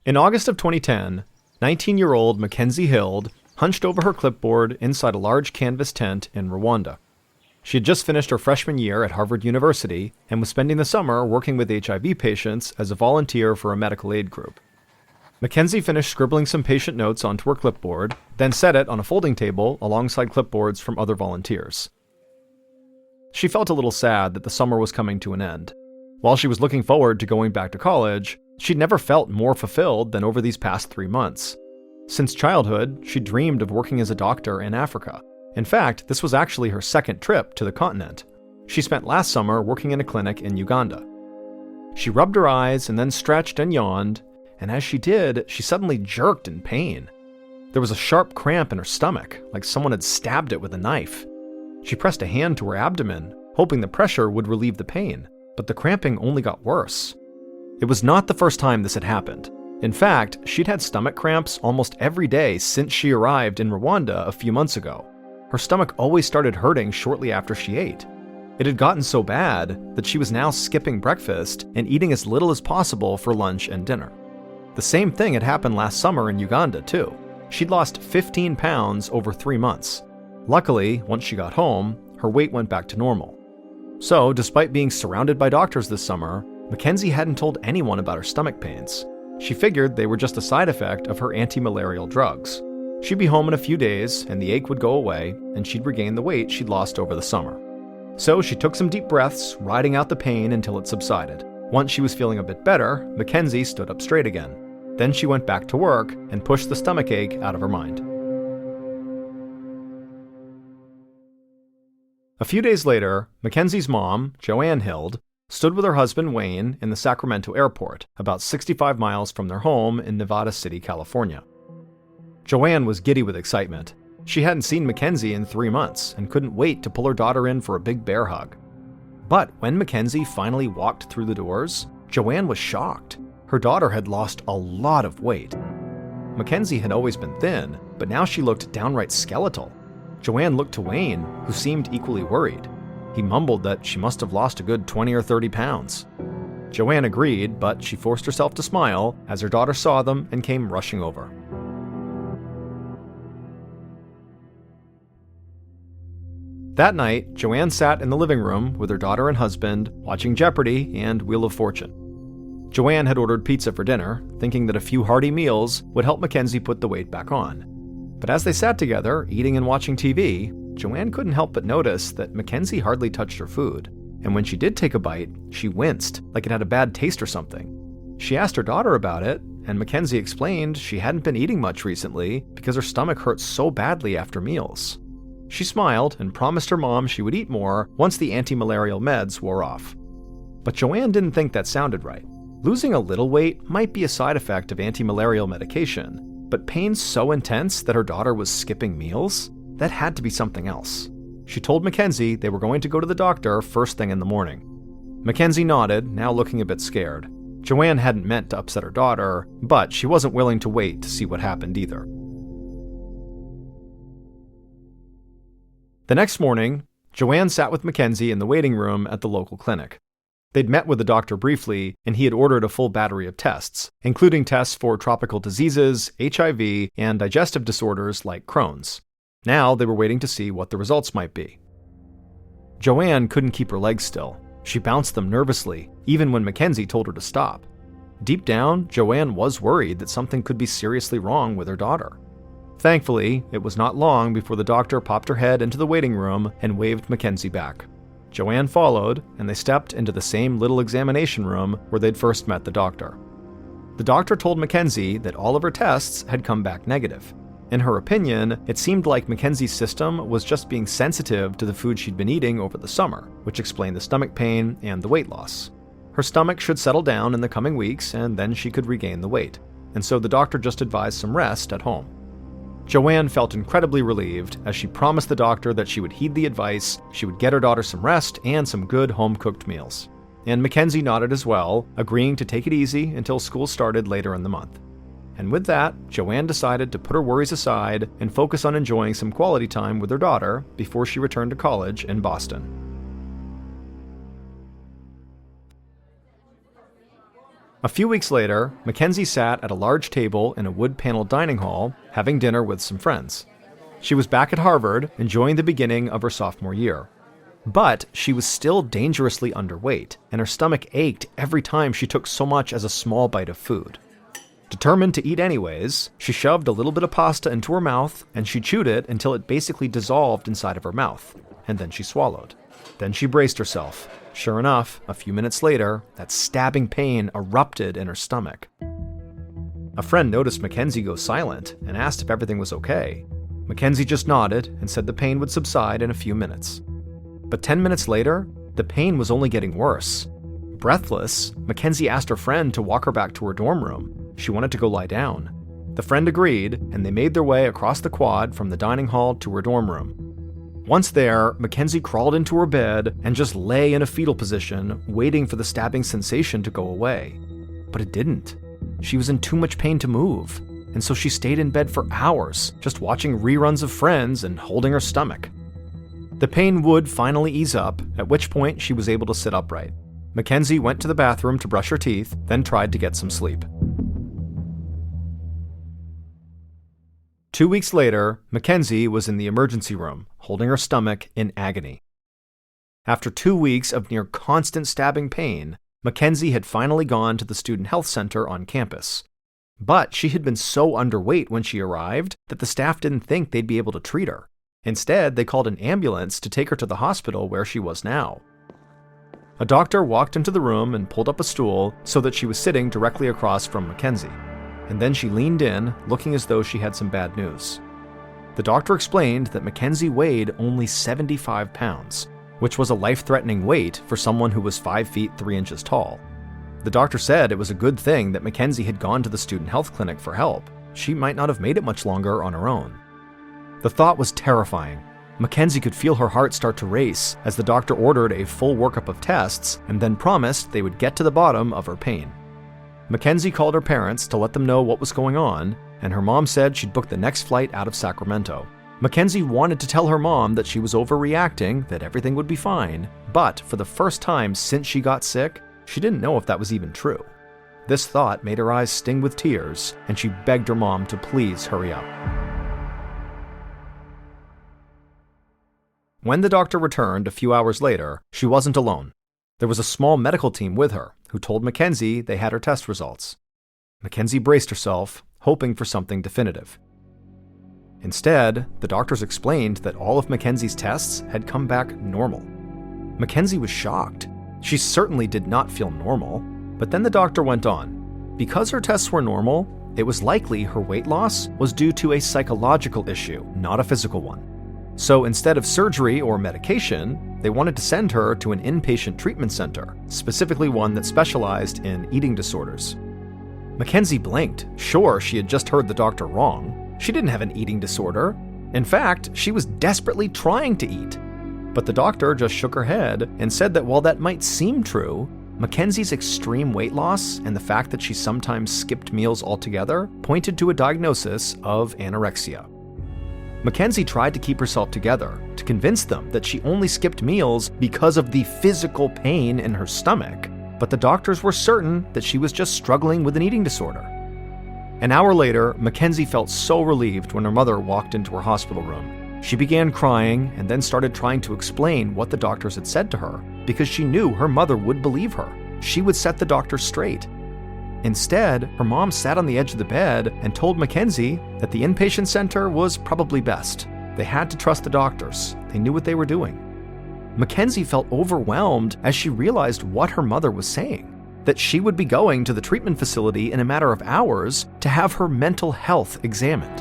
In August of 2010, 19-year-old Mackenzie Hild hunched over her clipboard inside a large canvas tent in Rwanda. She had just finished her freshman year at Harvard University and was spending the summer working with HIV patients as a volunteer for a medical aid group. Mackenzie finished scribbling some patient notes onto her clipboard, then set it on a folding table alongside clipboards from other volunteers. She felt a little sad that the summer was coming to an end. While she was looking forward to going back to college, she'd never felt more fulfilled than over these past 3 months. Since childhood, she dreamed of working as a doctor in Africa. In fact, this was actually her second trip to the continent. She spent last summer working in a clinic in Uganda. She rubbed her eyes and then stretched and yawned, and as she did, she suddenly jerked in pain. There was a sharp cramp in her stomach, like someone had stabbed it with a knife. She pressed a hand to her abdomen, hoping the pressure would relieve the pain, but the cramping only got worse. It was not the first time this had happened. In fact, she'd had stomach cramps almost every day since she arrived in Rwanda a few months ago. Her stomach always started hurting shortly after she ate. It had gotten so bad that she was now skipping breakfast and eating as little as possible for lunch and dinner. The same thing had happened last summer in Uganda, too. She'd lost 15 pounds over 3 months. Luckily, once she got home, her weight went back to normal. So, despite being surrounded by doctors this summer, Mackenzie hadn't told anyone about her stomach pains. She figured they were just a side effect of her anti-malarial drugs. She'd be home in a few days, and the ache would go away, and she'd regain the weight she'd lost over the summer. So she took some deep breaths, riding out the pain until it subsided. Once she was feeling a bit better, Mackenzie stood up straight again. Then she went back to work and pushed the stomachache out of her mind. A few days later, Mackenzie's mom, Joanne Hild, stood with her husband Wayne in the Sacramento airport, about 65 miles from their home in Nevada City, California. Joanne was giddy with excitement. She hadn't seen Mackenzie in 3 months and couldn't wait to pull her daughter in for a big bear hug. But when Mackenzie finally walked through the doors, Joanne was shocked. Her daughter had lost a lot of weight. Mackenzie had always been thin, but now she looked downright skeletal. Joanne looked to Wayne, who seemed equally worried. He mumbled that she must have lost a good 20 or 30 pounds. Joanne agreed, but she forced herself to smile as her daughter saw them and came rushing over. That night, Joanne sat in the living room with her daughter and husband, watching Jeopardy and Wheel of Fortune. Joanne had ordered pizza for dinner, thinking that a few hearty meals would help Mackenzie put the weight back on. But as they sat together, eating and watching TV, Joanne couldn't help but notice that Mackenzie hardly touched her food. And when she did take a bite, she winced, like it had a bad taste or something. She asked her daughter about it, and Mackenzie explained she hadn't been eating much recently because her stomach hurt so badly after meals. She smiled and promised her mom she would eat more once the anti-malarial meds wore off. But Joanne didn't think that sounded right. Losing a little weight might be a side effect of anti-malarial medication, but pain so intense that her daughter was skipping meals? That had to be something else. She told Mackenzie they were going to go to the doctor first thing in the morning. Mackenzie nodded, now looking a bit scared. Joanne hadn't meant to upset her daughter, but she wasn't willing to wait to see what happened either. The next morning, Joanne sat with Mackenzie in the waiting room at the local clinic. They'd met with the doctor briefly, and he had ordered a full battery of tests, including tests for tropical diseases, HIV, and digestive disorders like Crohn's. Now they were waiting to see what the results might be. Joanne couldn't keep her legs still. She bounced them nervously, even when Mackenzie told her to stop. Deep down, Joanne was worried that something could be seriously wrong with her daughter. Thankfully, it was not long before the doctor popped her head into the waiting room and waved Mackenzie back. Joanne followed, and they stepped into the same little examination room where they'd first met the doctor. The doctor told Mackenzie that all of her tests had come back negative. In her opinion, it seemed like Mackenzie's system was just being sensitive to the food she'd been eating over the summer, which explained the stomach pain and the weight loss. Her stomach should settle down in the coming weeks, and then she could regain the weight. And so the doctor just advised some rest at home. Joanne felt incredibly relieved as she promised the doctor that she would heed the advice, she would get her daughter some rest and some good home-cooked meals. And Mackenzie nodded as well, agreeing to take it easy until school started later in the month. And with that, Joanne decided to put her worries aside and focus on enjoying some quality time with her daughter before she returned to college in Boston. A few weeks later, Mackenzie sat at a large table in a wood-paneled dining hall, having dinner with some friends. She was back at Harvard, enjoying the beginning of her sophomore year. But she was still dangerously underweight, and her stomach ached every time she took so much as a small bite of food. Determined to eat anyways, she shoved a little bit of pasta into her mouth, and she chewed it until it basically dissolved inside of her mouth, and then she swallowed. Then she braced herself. Sure enough, a few minutes later, that stabbing pain erupted in her stomach. A friend noticed Mackenzie go silent and asked if everything was okay. Mackenzie just nodded and said the pain would subside in a few minutes. But 10 minutes later, the pain was only getting worse. Breathless, Mackenzie asked her friend to walk her back to her dorm room. She wanted to go lie down. The friend agreed, and they made their way across the quad from the dining hall to her dorm room. Once there, Mackenzie crawled into her bed and just lay in a fetal position, waiting for the stabbing sensation to go away. But it didn't. She was in too much pain to move, and so she stayed in bed for hours, just watching reruns of Friends and holding her stomach. The pain would finally ease up, at which point she was able to sit upright. Mackenzie went to the bathroom to brush her teeth, then tried to get some sleep. 2 weeks later, Mackenzie was in the emergency room, holding her stomach in agony. After 2 weeks of near constant stabbing pain, Mackenzie had finally gone to the student health center on campus. But she had been so underweight when she arrived that the staff didn't think they'd be able to treat her. Instead, they called an ambulance to take her to the hospital where she was now. A doctor walked into the room and pulled up a stool so that she was sitting directly across from Mackenzie. And then she leaned in, looking as though she had some bad news. The doctor explained that Mackenzie weighed only 75 pounds, which was a life-threatening weight for someone who was 5 feet 3 inches tall. The doctor said it was a good thing that Mackenzie had gone to the student health clinic for help. She might not have made it much longer on her own. The thought was terrifying. Mackenzie could feel her heart start to race as the doctor ordered a full workup of tests and then promised they would get to the bottom of her pain. Mackenzie called her parents to let them know what was going on, and her mom said she'd booked the next flight out of Sacramento. Mackenzie wanted to tell her mom that she was overreacting, that everything would be fine, but for the first time since she got sick, she didn't know if that was even true. This thought made her eyes sting with tears, and she begged her mom to please hurry up. When the doctor returned a few hours later, she wasn't alone. There was a small medical team with her, who told Mackenzie they had her test results. Mackenzie braced herself, hoping for something definitive. Instead, the doctors explained that all of Mackenzie's tests had come back normal. Mackenzie was shocked. She certainly did not feel normal, but then the doctor went on. Because her tests were normal, it was likely her weight loss was due to a psychological issue, not a physical one. So instead of surgery or medication, they wanted to send her to an inpatient treatment center, specifically one that specialized in eating disorders. Mackenzie blinked. Sure, she had just heard the doctor wrong. She didn't have an eating disorder. In fact, she was desperately trying to eat. But the doctor just shook her head and said that while that might seem true, Mackenzie's extreme weight loss and the fact that she sometimes skipped meals altogether pointed to a diagnosis of anorexia. Mackenzie tried to keep herself together, to convince them that she only skipped meals because of the physical pain in her stomach, but the doctors were certain that she was just struggling with an eating disorder. An hour later, Mackenzie felt so relieved when her mother walked into her hospital room. She began crying and then started trying to explain what the doctors had said to her, because she knew her mother would believe her. She would set the doctors straight. Instead, her mom sat on the edge of the bed and told Mackenzie that the inpatient center was probably best. They had to trust the doctors. They knew what they were doing. Mackenzie felt overwhelmed as she realized what her mother was saying, that she would be going to the treatment facility in a matter of hours to have her mental health examined.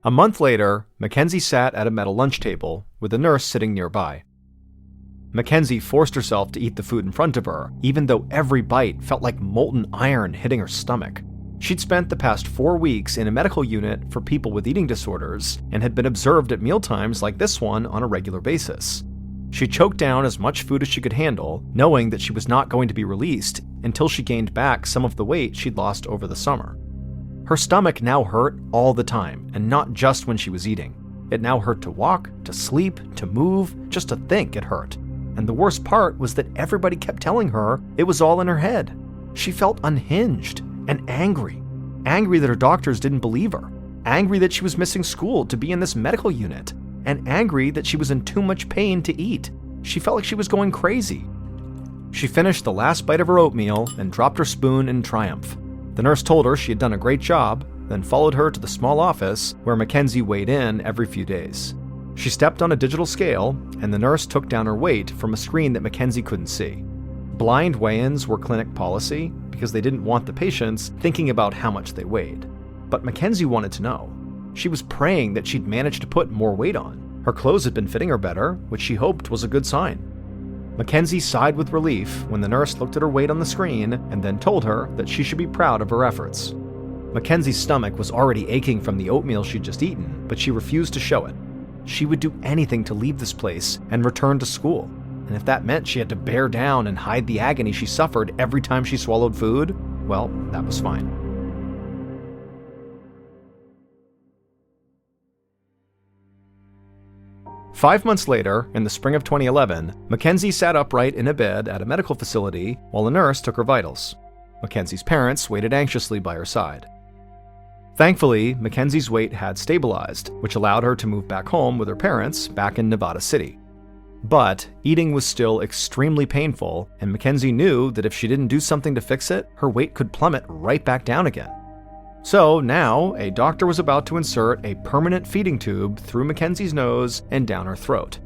A month later, Mackenzie sat at a metal lunch table with a nurse sitting nearby. Mackenzie forced herself to eat the food in front of her, even though every bite felt like molten iron hitting her stomach. She'd spent the past 4 weeks in a medical unit for people with eating disorders and had been observed at mealtimes like this one on a regular basis. She choked down as much food as she could handle, knowing that she was not going to be released until she gained back some of the weight she'd lost over the summer. Her stomach now hurt all the time, and not just when she was eating. It now hurt to walk, to sleep, to move, just to think it hurt. And the worst part was that everybody kept telling her it was all in her head. She felt unhinged and angry. Angry that her doctors didn't believe her. Angry that she was missing school to be in this medical unit. And angry that she was in too much pain to eat. She felt like she was going crazy. She finished the last bite of her oatmeal and dropped her spoon in triumph. The nurse told her she had done a great job, then followed her to the small office where Mackenzie weighed in every few days. She stepped on a digital scale, and the nurse took down her weight from a screen that Mackenzie couldn't see. Blind weigh-ins were clinic policy because they didn't want the patients thinking about how much they weighed. But Mackenzie wanted to know. She was praying that she'd managed to put more weight on. Her clothes had been fitting her better, which she hoped was a good sign. Mackenzie sighed with relief when the nurse looked at her weight on the screen and then told her that she should be proud of her efforts. Mackenzie's stomach was already aching from the oatmeal she'd just eaten, but she refused to show it. She would do anything to leave this place and return to school. And if that meant she had to bear down and hide the agony she suffered every time she swallowed food, well, that was fine. Five months later, in the spring of 2011, Mackenzie sat upright in a bed at a medical facility while a nurse took her vitals. Mackenzie's parents waited anxiously by her side. Thankfully, Mackenzie's weight had stabilized, which allowed her to move back home with her parents back in Nevada City. But eating was still extremely painful, and Mackenzie knew that if she didn't do something to fix it, her weight could plummet right back down again. So now, a doctor was about to insert a permanent feeding tube through Mackenzie's nose and down her throat.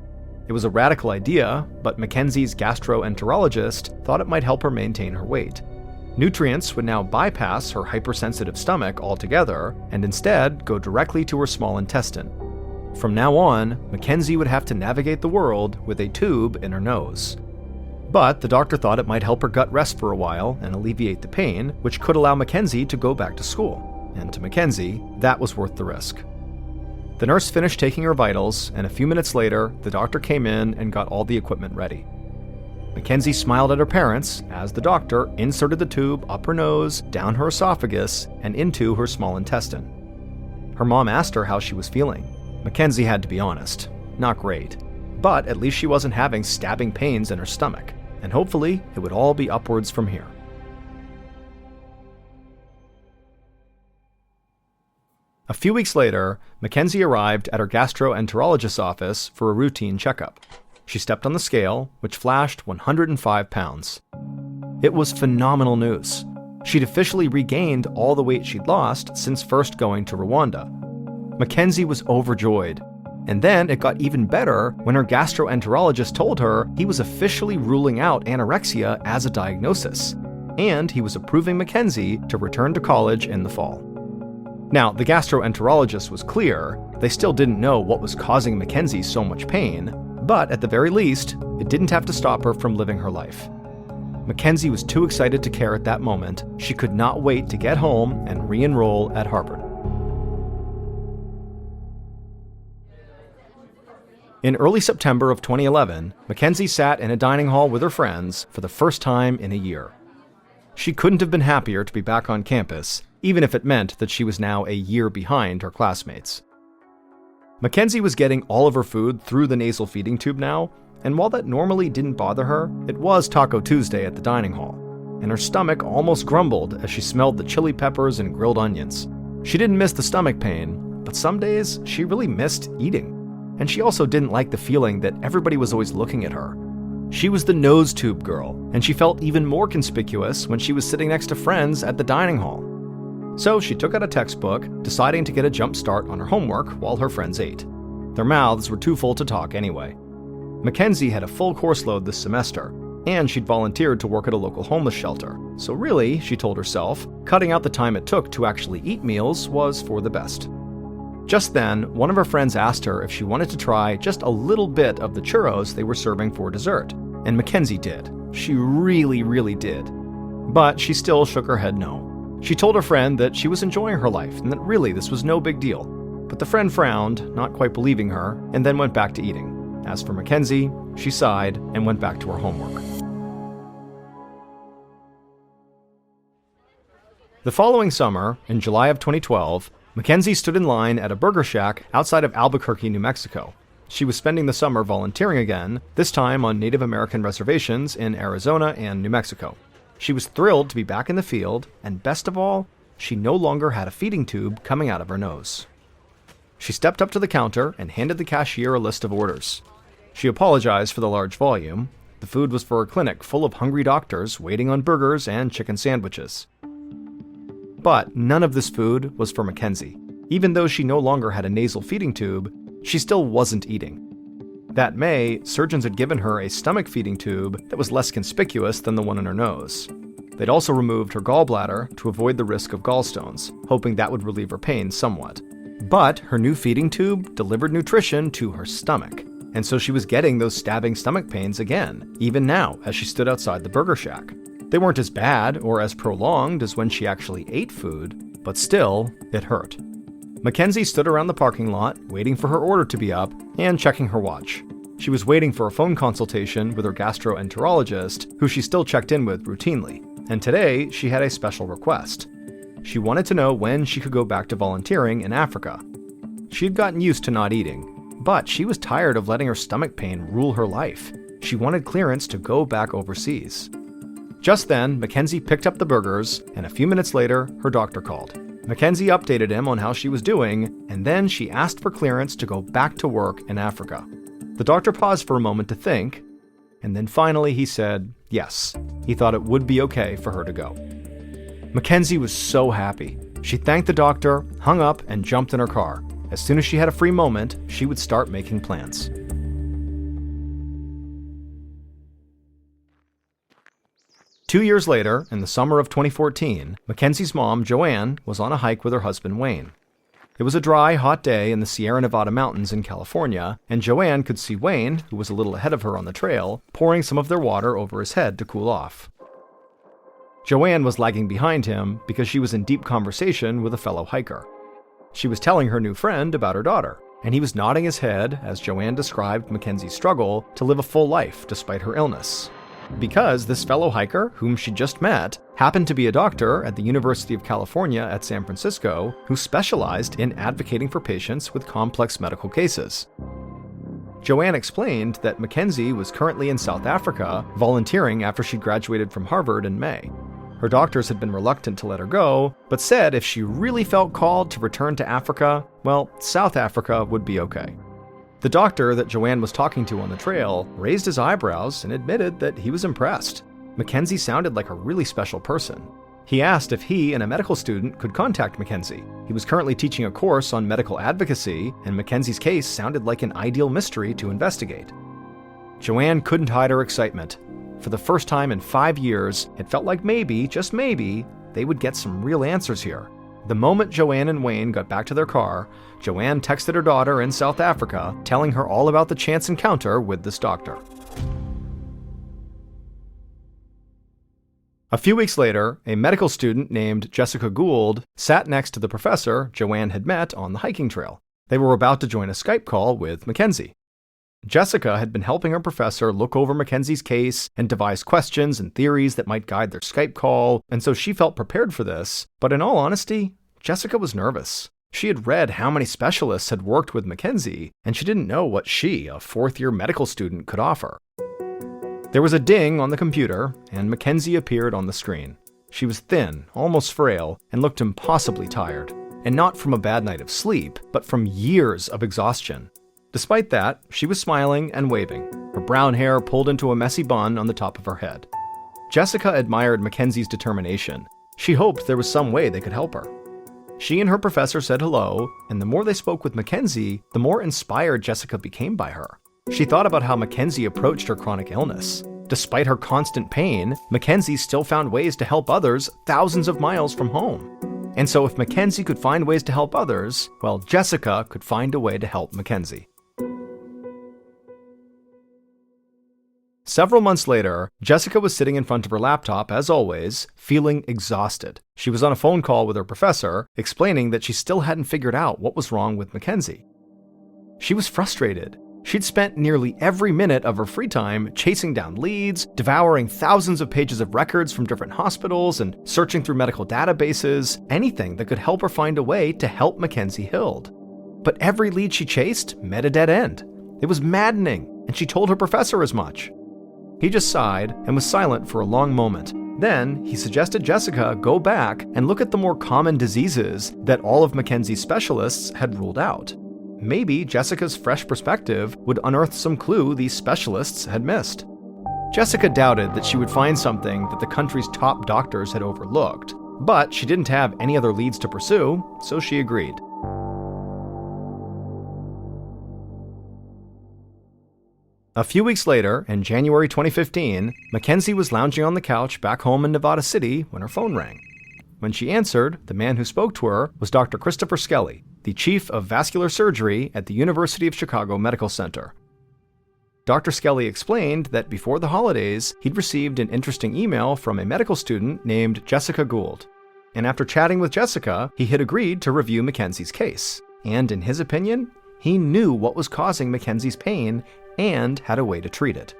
It was a radical idea, but Mackenzie's gastroenterologist thought it might help her maintain her weight. Nutrients would now bypass her hypersensitive stomach altogether and instead go directly to her small intestine. From now on, Mackenzie would have to navigate the world with a tube in her nose. But the doctor thought it might help her gut rest for a while and alleviate the pain, which could allow Mackenzie to go back to school. And to Mackenzie, that was worth the risk. The nurse finished taking her vitals, and a few minutes later, the doctor came in and got all the equipment ready. Mackenzie smiled at her parents as the doctor inserted the tube up her nose, down her esophagus, and into her small intestine. Her mom asked her how she was feeling. Mackenzie had to be honest. Not great. But at least she wasn't having stabbing pains in her stomach, and hopefully it would all be upwards from here. A few weeks later, Mackenzie arrived at her gastroenterologist's office for a routine checkup. She stepped on the scale, which flashed 105 pounds. It was phenomenal news. She'd officially regained all the weight she'd lost since first going to Rwanda. Mackenzie was overjoyed. And then it got even better when her gastroenterologist told her he was officially ruling out anorexia as a diagnosis, and he was approving Mackenzie to return to college in the fall. Now, the gastroenterologist was clear. They still didn't know what was causing Mackenzie so much pain, but at the very least, it didn't have to stop her from living her life. Mackenzie was too excited to care at that moment. She could not wait to get home and re-enroll at Harvard. In early September of 2011, Mackenzie sat in a dining hall with her friends for the first time in a year. She couldn't have been happier to be back on campus, even if it meant that she was now a year behind her classmates. Mackenzie was getting all of her food through the nasal feeding tube now, and while that normally didn't bother her, it was Taco Tuesday at the dining hall, and her stomach almost grumbled as she smelled the chili peppers and grilled onions. She didn't miss the stomach pain, but some days she really missed eating. And she also didn't like the feeling that everybody was always looking at her. She was the nose tube girl, and she felt even more conspicuous when she was sitting next to friends at the dining hall. So she took out a textbook, deciding to get a jump start on her homework while her friends ate. Their mouths were too full to talk anyway. Mackenzie had a full course load this semester, and she'd volunteered to work at a local homeless shelter. So really, she told herself, cutting out the time it took to actually eat meals was for the best. Just then, one of her friends asked her if she wanted to try just a little bit of the churros they were serving for dessert, and Mackenzie did. She really did. But she still shook her head no. She told her friend that she was enjoying her life and that really this was no big deal. But the friend frowned, not quite believing her, and then went back to eating. As for Mackenzie, she sighed and went back to her homework. The following summer, in July of 2012, Mackenzie stood in line at a burger shack outside of Albuquerque, New Mexico. She was spending the summer volunteering again, this time on Native American reservations in Arizona and New Mexico. She was thrilled to be back in the field, and best of all, she no longer had a feeding tube coming out of her nose. She stepped up to the counter and handed the cashier a list of orders. She apologized for the large volume. The food was for a clinic full of hungry doctors waiting on burgers and chicken sandwiches. But none of this food was for Mackenzie. Even though she no longer had a nasal feeding tube, she still wasn't eating. That May, surgeons had given her a stomach feeding tube that was less conspicuous than the one in her nose. They'd also removed her gallbladder to avoid the risk of gallstones, hoping that would relieve her pain somewhat. But her new feeding tube delivered nutrition to her stomach, and so she was getting those stabbing stomach pains again, even now as she stood outside the burger shack. They weren't as bad or as prolonged as when she actually ate food, but still, it hurt. Mackenzie stood around the parking lot, waiting for her order to be up and checking her watch. She was waiting for a phone consultation with her gastroenterologist, who she still checked in with routinely, and today she had a special request. She wanted to know when she could go back to volunteering in Africa. She had gotten used to not eating, but she was tired of letting her stomach pain rule her life. She wanted clearance to go back overseas. Just then, Mackenzie picked up the burgers, and a few minutes later, her doctor called. Mackenzie updated him on how she was doing, and then she asked for clearance to go back to work in Africa. The doctor paused for a moment to think, and then finally he said yes. He thought it would be okay for her to go. Mackenzie was so happy. She thanked the doctor, hung up, and jumped in her car. As soon as she had a free moment, she would start making plans. Two years later, in the summer of 2014, Mackenzie's mom, Joanne, was on a hike with her husband, Wayne. It was a dry, hot day in the Sierra Nevada mountains in California, and Joanne could see Wayne, who was a little ahead of her on the trail, pouring some of their water over his head to cool off. Joanne was lagging behind him because she was in deep conversation with a fellow hiker. She was telling her new friend about her daughter, and he was nodding his head as Joanne described Mackenzie's struggle to live a full life despite her illness. Because this fellow hiker, whom she just met, happened to be a doctor at the University of California at San Francisco who specialized in advocating for patients with complex medical cases. Joanne explained that Mackenzie was currently in South Africa, volunteering after she graduated from Harvard in May. Her doctors had been reluctant to let her go, but said if she really felt called to return to Africa, well, South Africa would be okay. The doctor that Joanne was talking to on the trail raised his eyebrows and admitted that he was impressed. Mackenzie sounded like a really special person. He asked if he and a medical student could contact Mackenzie. He was currently teaching a course on medical advocacy, and Mackenzie's case sounded like an ideal mystery to investigate. Joanne couldn't hide her excitement. For the first time in 5 years, it felt like maybe, just maybe, they would get some real answers here. The moment Joanne and Wayne got back to their car, Joanne texted her daughter in South Africa, telling her all about the chance encounter with this doctor. A few weeks later, a medical student named Jessica Gould sat next to the professor Joanne had met on the hiking trail. They were about to join a Skype call with Mackenzie. Jessica had been helping her professor look over Mackenzie's case and devise questions and theories that might guide their Skype call, and so she felt prepared for this, but in all honesty, Jessica was nervous. She had read how many specialists had worked with Mackenzie, and she didn't know what she, a fourth-year medical student, could offer. There was a ding on the computer, and Mackenzie appeared on the screen. She was thin, almost frail, and looked impossibly tired, and not from a bad night of sleep, but from years of exhaustion. Despite that, she was smiling and waving, her brown hair pulled into a messy bun on the top of her head. Jessica admired Mackenzie's determination. She hoped there was some way they could help her. She and her professor said hello, and the more they spoke with Mackenzie, the more inspired Jessica became by her. She thought about how Mackenzie approached her chronic illness. Despite her constant pain, Mackenzie still found ways to help others thousands of miles from home. And so if Mackenzie could find ways to help others, well, Jessica could find a way to help Mackenzie. Several months later, Jessica was sitting in front of her laptop, as always, feeling exhausted. She was on a phone call with her professor, explaining that she still hadn't figured out what was wrong with Mackenzie. She was frustrated. She'd spent nearly every minute of her free time chasing down leads, devouring thousands of pages of records from different hospitals, and searching through medical databases, anything that could help her find a way to help Mackenzie Hild. But every lead she chased met a dead end. It was maddening, and she told her professor as much. He just sighed and was silent for a long moment. Then, he suggested Jessica go back and look at the more common diseases that all of Mackenzie's specialists had ruled out. Maybe Jessica's fresh perspective would unearth some clue these specialists had missed. Jessica doubted that she would find something that the country's top doctors had overlooked, but she didn't have any other leads to pursue, so she agreed. A few weeks later, in January 2015, Mackenzie was lounging on the couch back home in Nevada City when her phone rang. When she answered, the man who spoke to her was Dr. Christopher Skelly, the chief of vascular surgery at the University of Chicago Medical Center. Dr. Skelly explained that before the holidays, he'd received an interesting email from a medical student named Jessica Gould. And after chatting with Jessica, he had agreed to review Mackenzie's case. And in his opinion, he knew what was causing Mackenzie's pain and had a way to treat it.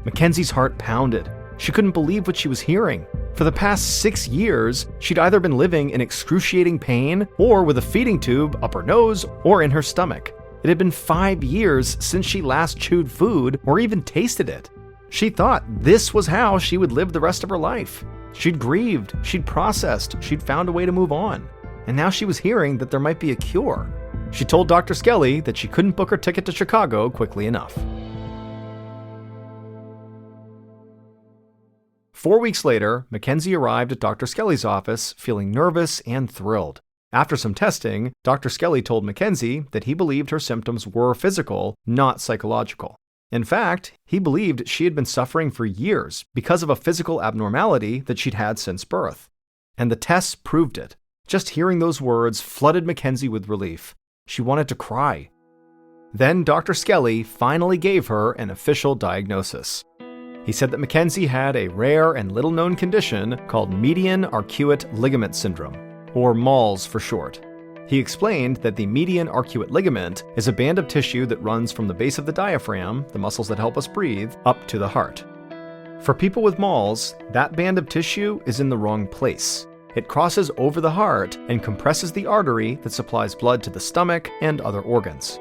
Mackenzie's heart pounded. She couldn't believe what she was hearing. For the past 6 years, she'd either been living in excruciating pain or with a feeding tube up her nose or in her stomach. It had been 5 years since she last chewed food or even tasted it. She thought this was how she would live the rest of her life. She'd grieved, she'd processed, she'd found a way to move on. And now she was hearing that there might be a cure. She told Dr. Skelly that she couldn't book her ticket to Chicago quickly enough. 4 weeks later, Mackenzie arrived at Dr. Skelly's office feeling nervous and thrilled. After some testing, Dr. Skelly told Mackenzie that he believed her symptoms were physical, not psychological. In fact, he believed she had been suffering for years because of a physical abnormality that she'd had since birth. And the tests proved it. Just hearing those words flooded Mackenzie with relief. She wanted to cry. Then Dr. Skelly finally gave her an official diagnosis. He said that Mackenzie had a rare and little-known condition called median arcuate ligament syndrome, or MALS for short. He explained that the median arcuate ligament is a band of tissue that runs from the base of the diaphragm, the muscles that help us breathe, up to the heart. For people with MALS, that band of tissue is in the wrong place. It crosses over the heart and compresses the artery that supplies blood to the stomach and other organs.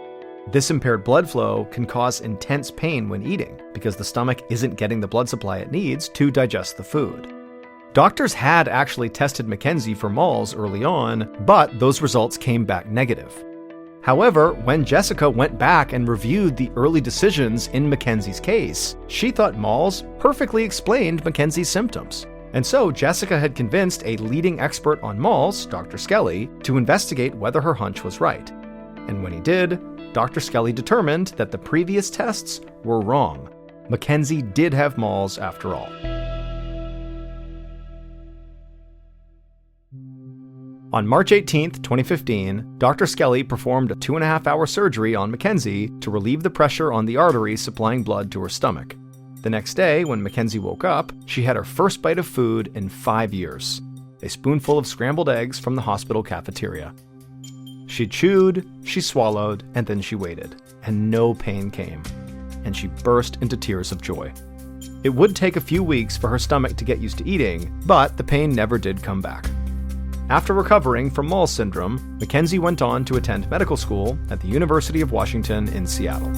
This impaired blood flow can cause intense pain when eating because the stomach isn't getting the blood supply it needs to digest the food. Doctors had actually tested Mackenzie for MALS early on, but those results came back negative. However, when Jessica went back and reviewed the early decisions in Mackenzie's case, she thought MALS perfectly explained Mackenzie's symptoms. And so Jessica had convinced a leading expert on MALS, Dr. Skelly, to investigate whether her hunch was right. And when he did, Dr. Skelly determined that the previous tests were wrong. Mackenzie did have MALS after all. On March 18, 2015, Dr. Skelly performed a 2.5-hour surgery on Mackenzie to relieve the pressure on the artery supplying blood to her stomach. The next day, when Mackenzie woke up, she had her first bite of food in 5 years, a spoonful of scrambled eggs from the hospital cafeteria. She chewed, she swallowed, and then she waited, and no pain came, and she burst into tears of joy. It would take a few weeks for her stomach to get used to eating, but the pain never did come back. After recovering from MALS syndrome, Mackenzie went on to attend medical school at the University of Washington in Seattle.